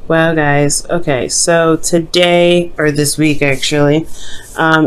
Well, guys, okay, so today, or this week actually,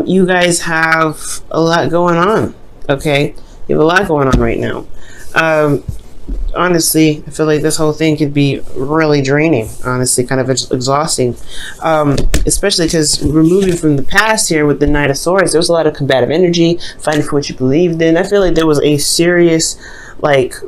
you guys have a lot going on, okay? You have a lot going on right now. Um, Honestly, I feel like this whole thing could be really draining, honestly, kind of exhausting. Especially because we're moving from the past here with the Knight of Swords. There was a lot of combative energy, fighting for what you believed in. I feel like there was a serious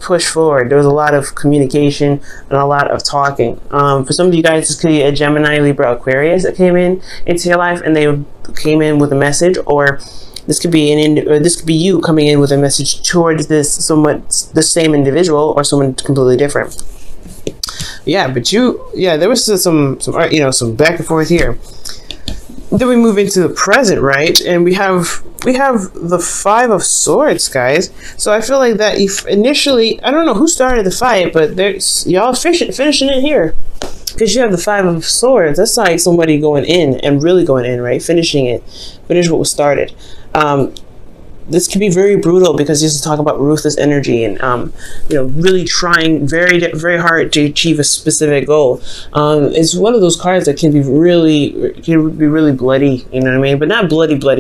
push forward. There was a lot of communication and a lot of talking. For some of you guys, this could be a Gemini, Libra, Aquarius that came in into your life, and they came in with a message, or this could be this could be you coming in with a message towards this somewhat the same individual or someone completely different. Yeah, but there was some back and forth here. Then we move into the present, right? And we have the Five of Swords, guys. So I feel like that if initially, I don't know who started the fight, but there's y'all finishing it here. Because you have the Five of Swords. That's like somebody going in and really going in, right? Finish what was started. This can be very brutal because this is talking about ruthless energy and really trying very very hard to achieve a specific goal. It's one of those cards that can be really bloody, you know what I mean? But not bloody, but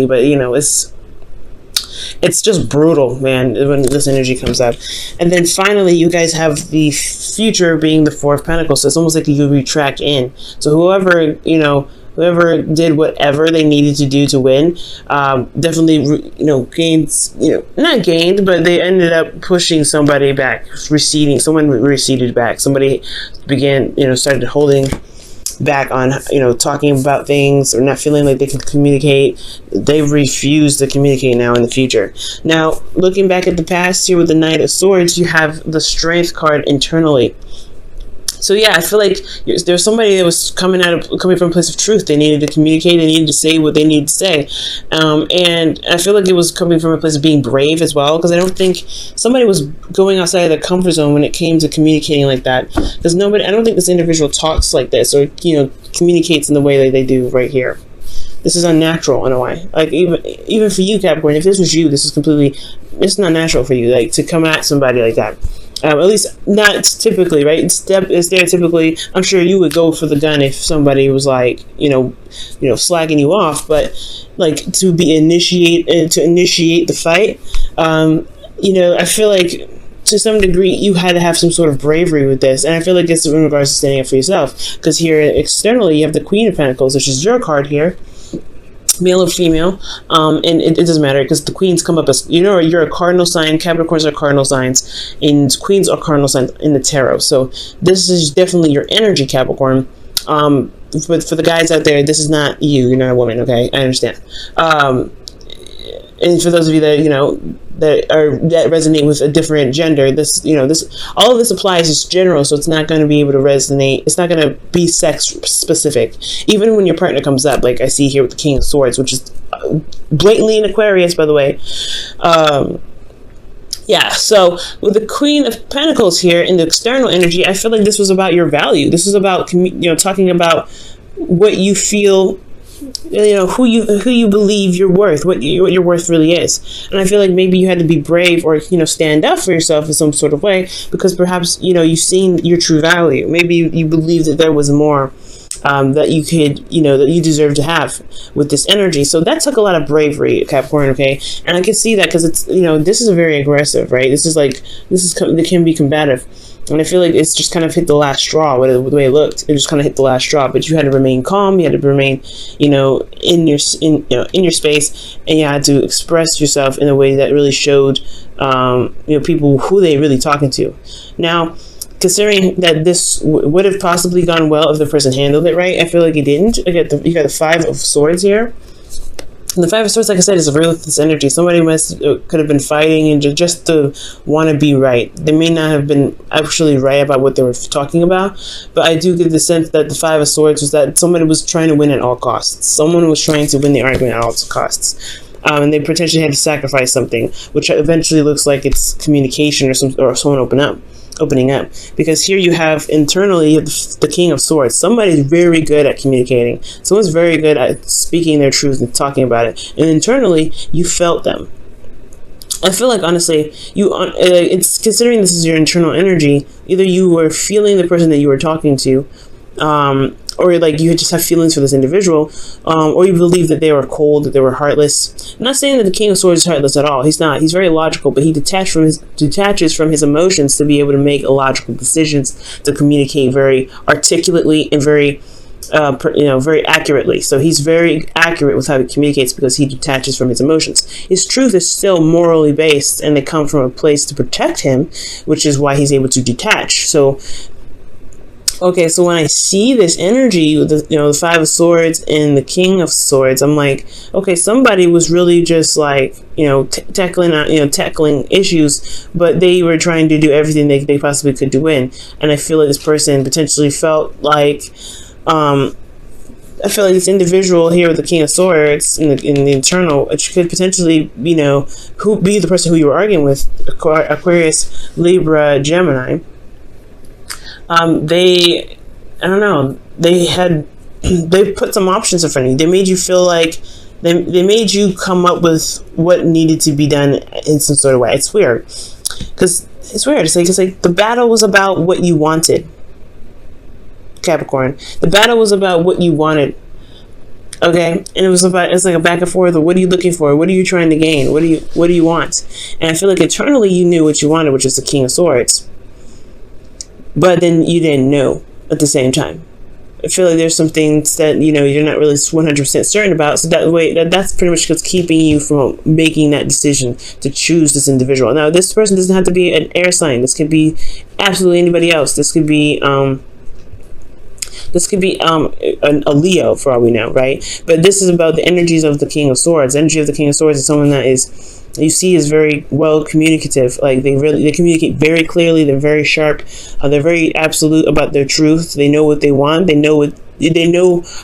it's just brutal, man, when this energy comes up. And then finally, you guys have the future being the Four of Pentacles. So it's almost like you retract in. So whoever did whatever they needed to do to win, definitely, gains, not gained, but they ended up pushing somebody back, someone receded back. Somebody started holding back on, talking about things or not feeling like they can communicate. They refuse to communicate now in the future. Now, looking back at the past here with the Knight of Swords, you have the Strength card internally. So yeah, I feel like there's somebody that was coming from a place of truth. They needed to communicate. They needed to say what they needed to say, and I feel like it was coming from a place of being brave as well. Because I don't think somebody was going outside of their comfort zone when it came to communicating like that. Because I don't think this individual talks like this or communicates in the way that they do right here. This is unnatural in a way. Like even for you, Capricorn, if this was you, it's not natural for you to come at somebody like that. At least not typically, right? Stereotypically, I'm sure you would go for the gun if somebody was slagging you off, but to initiate the fight, I feel like to some degree you had to have some sort of bravery with this, and I feel like it's in regards to standing up for yourself. Because here externally, you have the Queen of Pentacles, which is your card here. Male or female, and it doesn't matter because the queens come up as you're a cardinal sign. Capricorns are cardinal signs, and queens are cardinal signs in the tarot. So this is definitely your energy, Capricorn. But for the guys out there, this is not you. You're not a woman, okay? I understand. And for those of you that that resonate with a different gender, all of this applies as general, so it's not going to be able to resonate. It's not going to be sex specific. Even when your partner comes up, like I see here with the King of Swords, which is blatantly an Aquarius, by the way. So with the Queen of Pentacles here in the external energy, I feel like this was about your value. This is about talking about what you feel. Who you believe you're worth, what your worth really is. And I feel like maybe you had to be brave or stand up for yourself in some sort of way, because perhaps you've seen your true value. Maybe you believe that there was more that you could that you deserve to have with this energy. So that took a lot of bravery, Capricorn, okay? And I can see that because it's this is very aggressive, right? It can be combative. And I feel like it's just kind of hit the last straw with the way it looked. It just kind of hit the last straw. But you had to remain calm. You had to remain, in your space, and you had to express yourself in a way that really showed, people who they really talking to. Now, considering that this would have possibly gone well if the person handled it right, I feel like it didn't. You got the Five of Swords here. And the Five of Swords, like I said, is a ruthless energy. Somebody could have been fighting and just to want to be right. They may not have been actually right about what they were talking about, but I do get the sense that the Five of Swords was that somebody was trying to win at all costs. Someone was trying to win the argument at all costs. And they potentially had to sacrifice something, which eventually looks like it's communication or someone opening up, because here you have internally the King of Swords. Somebody's very good at communicating. Someone's very good at speaking their truth and talking about it, and internally you felt them. I feel like honestly it's considering this is your internal energy, either you were feeling the person that you were talking to, or like you just have feelings for this individual, or you believe that they were cold, that they were heartless. I'm not saying that the King of Swords is heartless at all. He's not. He's very logical, but he detaches from his emotions to be able to make logical decisions, to communicate very articulately and very very accurately. So he's very accurate with how he communicates because he detaches from his emotions. His truth is still morally based, and they come from a place to protect him, which is why he's able to detach. So okay, so when I see this energy, the Five of Swords and the King of Swords, I'm like, okay, somebody was really just like, tackling issues, but they were trying to do everything they possibly could to win. And I feel like this person potentially felt like, I feel like this individual here with the King of Swords in the internal, it could potentially, who be the person who you were arguing with, Aquarius, Libra, Gemini. They put some options in front of you. They made you feel like they made you come up with what needed to be done in some sort of way. It's weird because it's weird. It's like the battle was about what you wanted, Capricorn. The battle was about what you wanted. Okay, and it's like a back and forth of what are you looking for? What are you trying to gain? What do you want? And I feel like internally you knew what you wanted, which is the King of Swords. But then you didn't know at the same time. I feel like there's some things that, you're not really 100% certain about. So that's pretty much what's keeping you from making that decision to choose this individual. Now, this person doesn't have to be an air sign. This could be absolutely anybody else. This could be a Leo for all we know, right? But this is about the energies of the King of Swords. The energy of the King of Swords is someone that is very well communicative. Like they communicate very clearly. They're very sharp. They're very absolute about their truth. They know what they want. They know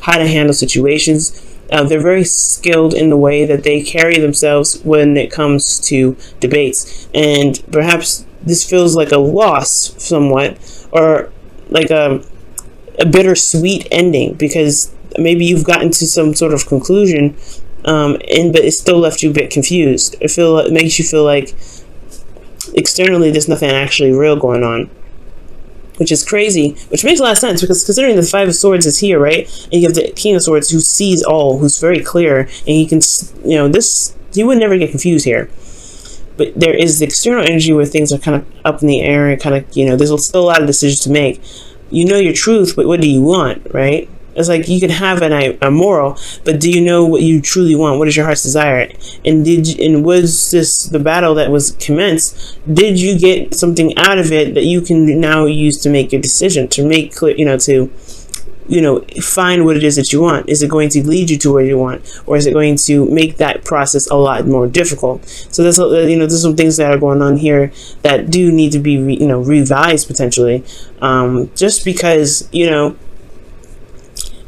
how to handle situations. They're very skilled in the way that they carry themselves when it comes to debates. And perhaps this feels like a loss somewhat, or like a bittersweet ending, because maybe you've gotten to some sort of conclusion, but it still left you a bit confused. It makes you feel like externally there's nothing actually real going on, which is crazy, which makes a lot of sense, because considering the Five of Swords is here, right? And you have the King of Swords who sees all, who's very clear, and he can, he would never get confused here. But there is the external energy where things are kind of up in the air, and kind of, there's still a lot of decisions to make. You know your truth, but what do you want, right? It's like you can have a moral, but do you know what you truly want? What is your heart's desire? And was this the battle that was commenced? Did you get something out of it that you can now use to make your decision, to make clear, to find what it is that you want? Is it going to lead you to where you want, or is it going to make that process a lot more difficult? So there's some things that are going on here that do need to be revised potentially, just because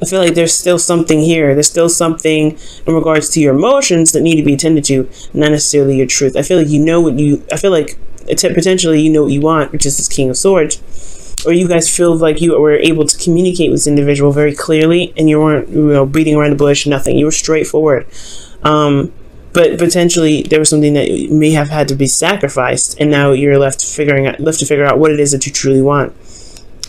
I feel like there's still something here. There's still something in regards to your emotions that need to be attended to, not necessarily your truth. I feel like I feel like potentially you know what you want, which is this King of Swords. Or you guys feel like you were able to communicate with this individual very clearly, and you weren't beating around the bush, nothing. You were straightforward. But potentially there was something that may have had to be sacrificed, and now you're left to figure out what it is that you truly want.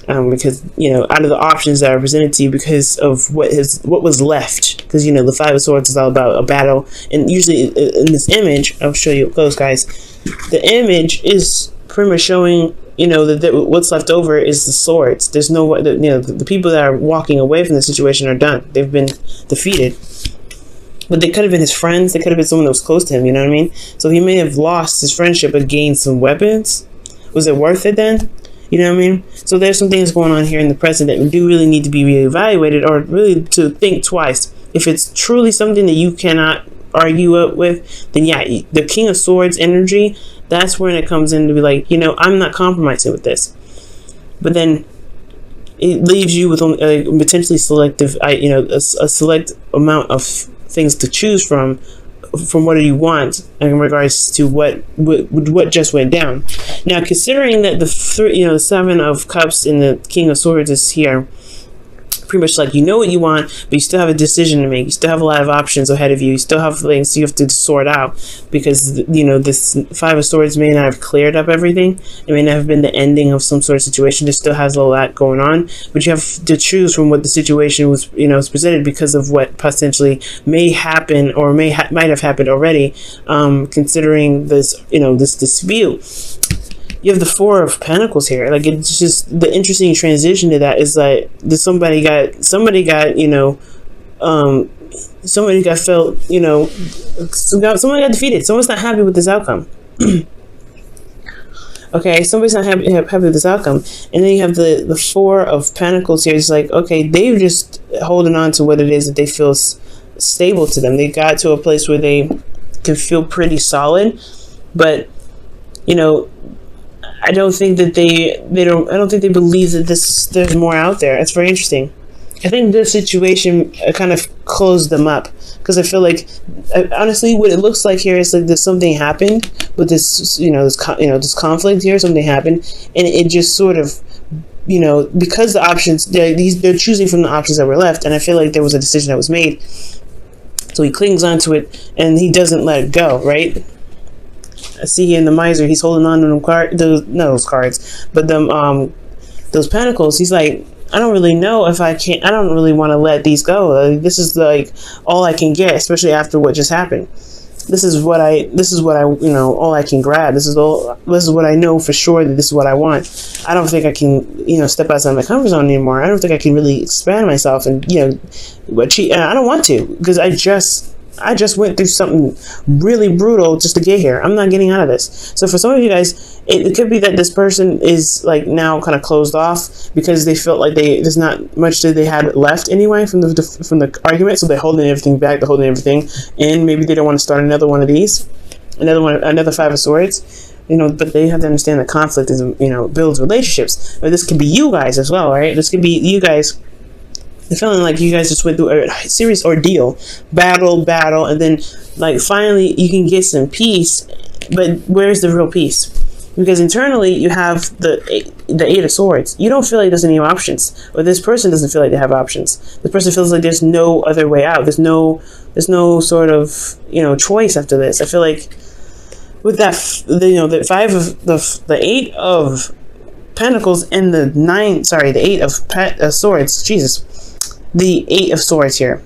Because out of the options that are presented to you, because of what was left, because the Five of Swords is all about a battle, and usually in this image, I'll show you up close, guys. The image is pretty much showing that what's left over is the swords. There's no the people that are walking away from the situation are done. They've been defeated. But they could have been his friends. They could have been someone that was close to him. You know what I mean? So he may have lost his friendship but gained some weapons. Was it worth it then? You know what I mean? So there's some things going on here in the present that do really need to be reevaluated, or really to think twice. If it's truly something that you cannot argue with, then yeah, the King of Swords energy, that's when it comes in to be like, I'm not compromising with this. But then it leaves you with a potentially selective, a select amount of things to choose from what do you want in regards to what just went down. Now, considering that the Seven of Cups and the King of Swords is here, pretty much like, you know what you want, but you still have a decision to make. You still have a lot of options ahead of you. You still have things you have to sort out, because, you know, this Five of Swords may not have cleared up everything. It may not have been the ending of some sort of situation. There still has a lot going on, but you have to choose from what the situation was, you know, is presented, because of what potentially may happen, or might have happened already, considering this, you know, this dispute. You have the Four of Pentacles here. Like, it's just the interesting transition to that is like, somebody got, you know, somebody got felt, you know, someone got defeated. Someone's not happy with this outcome. Okay, somebody's not happy with this outcome. And then you have the Four of Pentacles here. It's like, okay, they're just holding on to what it is that they feel stable to them. They got to a place where they can feel pretty solid, but, you know, I don't think that I don't think they believe that there's more out there. It's very interesting. I think this situation kind of closed them up, because I feel like, honestly, what it looks like here is like there's something happened with this, you know, this conflict here. Something happened, and it just sort of, you know, because the options they're choosing from the options that were left, and I feel like there was a decision that was made. So he clings onto it, and he doesn't let it go, right? I see here in the Miser, he's holding on to those cards, but those Pentacles. He's like, I don't really know if I can. I don't really want to let these go. This is like all I can get, especially after what just happened. This is what I, you know, all I can grab. This is what I know for sure, that this is what I want. I don't think I can, you know, step outside my comfort zone anymore. I don't think I can really expand myself, and, you know, I don't want to, because I just went through something really brutal just to get here. I'm not getting out of this. So for some of you guys, it could be that this person is like now kind of closed off, because they felt like there's not much that they had left anyway from the argument. So they're holding everything back. They're holding everything, and maybe they don't want to start another one of these, another Five of Swords. You know, but they have to understand that conflict is, you know, builds relationships. But this could be you guys as well, right? This could be you guys. The feeling like you guys just went through a serious ordeal, battle, and then like finally you can get some peace. But where's the real peace? Because internally you have the Eight of Swords. You don't feel like there's any options, or this person doesn't feel like they have options. This person feels like there's no other way out. There's no sort of, you know, choice after this. I feel like with that, you know, the Eight of Pentacles and the Eight of Swords. Jesus. The Eight of Swords here,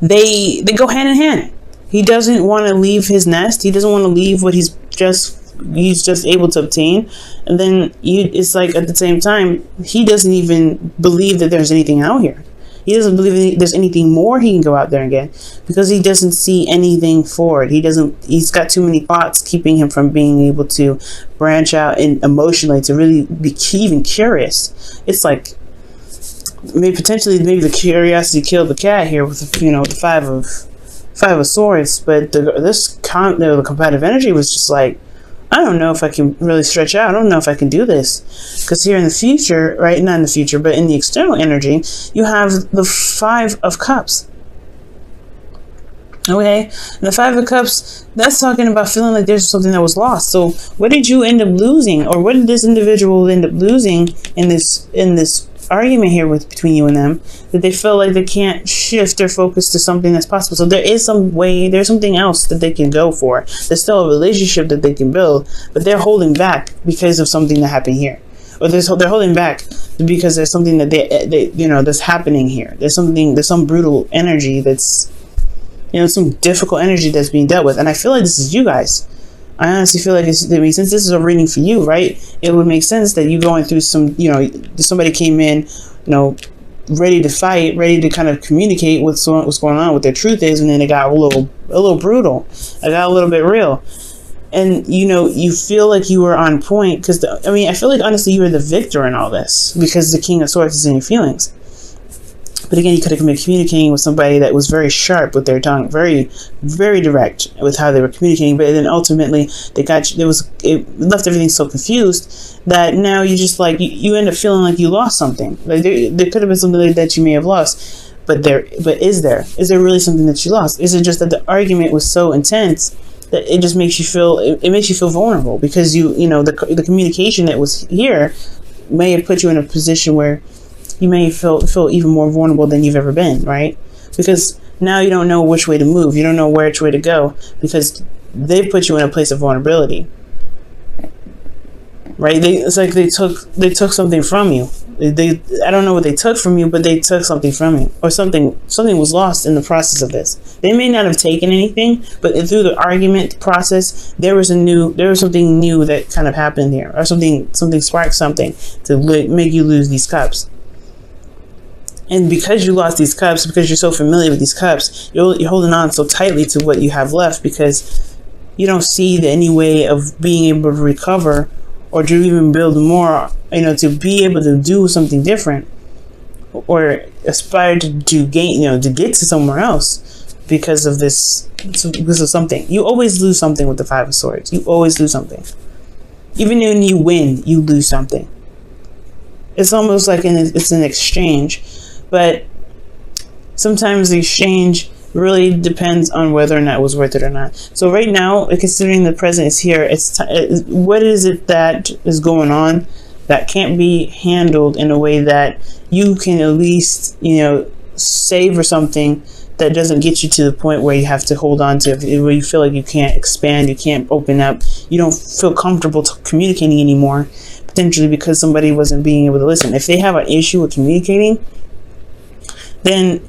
they go hand in hand. He doesn't want to leave his nest. He doesn't want to leave what he's just able to obtain. And then it's like at the same time, he doesn't even believe that there's anything out here. He doesn't believe there's anything more he can go out there and get, because he doesn't see anything forward. He's got too many thoughts keeping him from being able to branch out and emotionally to really be even curious. It's like, maybe the curiosity killed the cat here with, you know, the Five of Swords. But the competitive energy was just like, I don't know if I can really stretch out. I don't know if I can do this, because here in the future, right? Not in the future, but in the external energy, you have the Five of Cups. Okay, and the Five of Cups, that's talking about feeling like there's something that was lost. So what did you end up losing, or what did this individual end up losing in this argument here between you and them, that they feel like they can't shift their focus to something that's possible? So there is some way, there's something else that they can go for. There's still a relationship that they can build, but they're holding back because of something that happened here. Or they're holding back because there's something that they you know, that's happening here. There's some brutal energy that's, you know, some difficult energy that's being dealt with. And I feel like this is you guys. I honestly feel like since this is a reading for you, right, it would make sense that you going through some, you know, somebody came in, you know, ready to fight, ready to kind of communicate what's going on, what their truth is, and then it got a little brutal. It got a little bit real. And, you know, you feel like you were on point, because, I feel like, honestly, you were the victor in all this, because the King of Swords is in your feelings. But again, you could have been communicating with somebody that was very sharp with their tongue, very, very direct with how they were communicating. But then ultimately, it left everything so confused that now you just like, you end up feeling like you lost something. Like there could have been something that you may have lost, but is there really something that you lost? Is it just that the argument was so intense that it just makes you feel, it makes you feel vulnerable, because you know, the communication that was here may have put you in a position where you may feel even more vulnerable than you've ever been, right? Because now you don't know which way to move. You don't know which way to go because they put you in a place of vulnerability, right? It's like they took something from you. I don't know what they took from you, but they took something from you, or something was lost in the process of this. They may not have taken anything, but through the argument process, there was something new that kind of happened here, or something sparked something to make you lose these cups. And because you lost these cups, because you're so familiar with these cups, you're holding on so tightly to what you have left because you don't see any way of being able to recover or to even build more, to be able to do something different or aspire to gain, to get to somewhere else because of this, because of something. You always lose something with the Five of Swords. You always lose something. Even when you win, you lose something. It's almost like it's an exchange, but sometimes the exchange really depends on whether or not it was worth it or not. So right now, considering the present is here, what is it that is going on that can't be handled in a way that you can at least, savor something that doesn't get you to the point where you have to hold on to, where you feel like you can't expand, you can't open up, you don't feel comfortable communicating anymore, potentially because somebody wasn't being able to listen. If they have an issue with communicating, then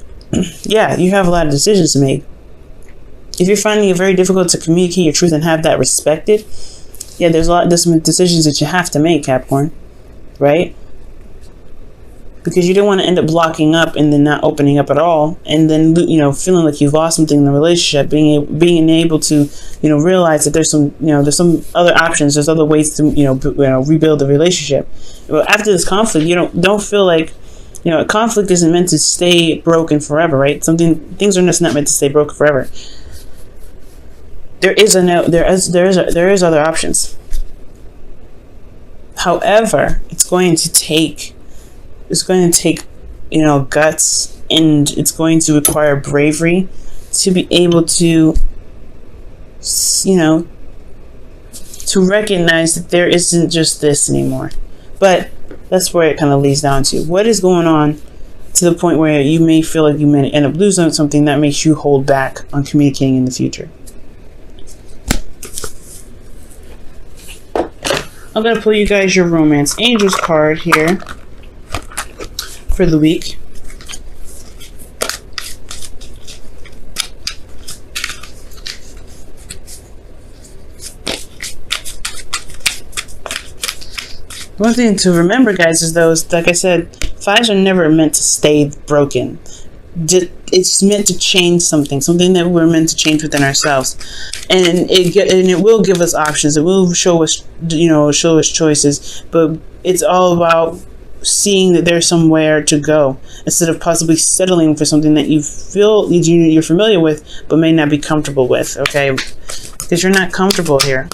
yeah, you have a lot of decisions to make. If you're finding it very difficult to communicate your truth and have that respected, yeah, there's some decisions that you have to make, Capricorn, right? Because you don't want to end up blocking up and then not opening up at all, and then feeling like you've lost something in the relationship. Being able to realize that there's some other options, there's other ways to rebuild the relationship. Well, after this conflict, you don't feel like. A conflict isn't meant to stay broken forever, right? Things are just not meant to stay broken forever. There is other options. However, it's going to take guts, and it's going to require bravery to be able to recognize that there isn't just this anymore. But that's where it kind of leads down to. What is going on to the point where you may feel like you may end up losing something that makes you hold back on communicating in the future? I'm going to pull you guys your Romance Angels card here for the week. One thing to remember, guys, is those, like I said, fives are never meant to stay broken. It's meant to change something that we're meant to change within ourselves, and it will give us options. It will show us, choices. But it's all about seeing that there's somewhere to go instead of possibly settling for something that you feel you're familiar with but may not be comfortable with. Okay, because you're not comfortable here.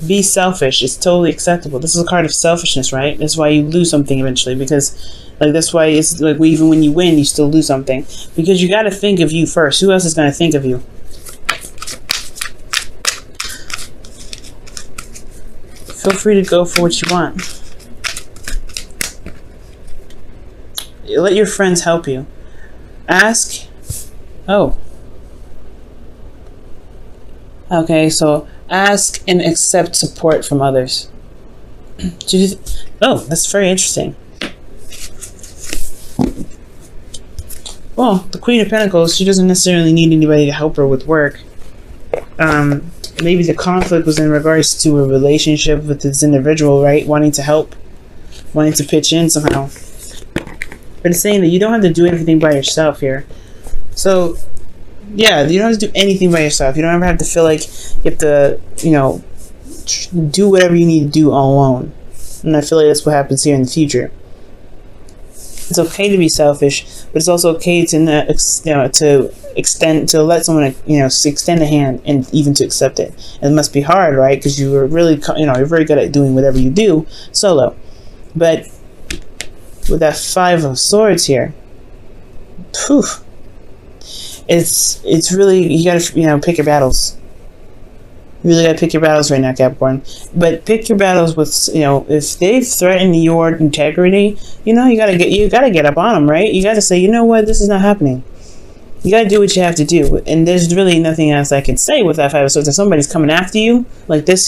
Be selfish. It's totally acceptable. This is a card of selfishness, right? That's why you lose something eventually, because that's why it's like even when you win, you still lose something, because you got to think of you first. Who else is going to think of you? Feel free to go for what you want. Let your friends help you. Ask. Oh. Okay, so ask and accept support from others. Oh, that's very interesting. Well, the Queen of Pentacles, she doesn't necessarily need anybody to help her with work. Maybe the conflict was in regards to a relationship with this individual, right? Wanting to help, wanting to pitch in somehow. But it's saying that you don't have to do everything by yourself here. So, yeah, you don't have to do anything by yourself. You don't ever have to feel like you have to, do whatever you need to do all alone. And I feel like that's what happens here in the future. It's okay to be selfish, but it's also okay to extend a hand and even to accept it. And it must be hard, right? Because you are really, you're very good at doing whatever you do solo. But with that Five of Swords here, it's really, you gotta pick your battles. You really gotta pick your battles right now, Capricorn. But pick your battles with, you know, if they've threatened your integrity, you know, you gotta get up on them, right? You gotta say, you know what, this is not happening. You gotta do what you have to do, and there's really nothing else I can say with that Five of Swords. If somebody's coming after you, like this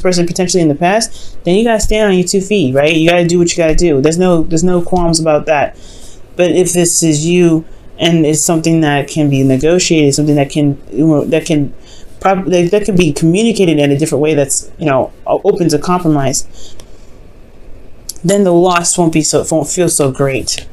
person potentially in the past, then you gotta stand on your 2 feet, right? You gotta do what you gotta do. There's no qualms about that. But if this is you, and it's something that can be negotiated, something that can, you know, that can be communicated in a different way, that's, you know, open to compromise, then the loss won't feel so great.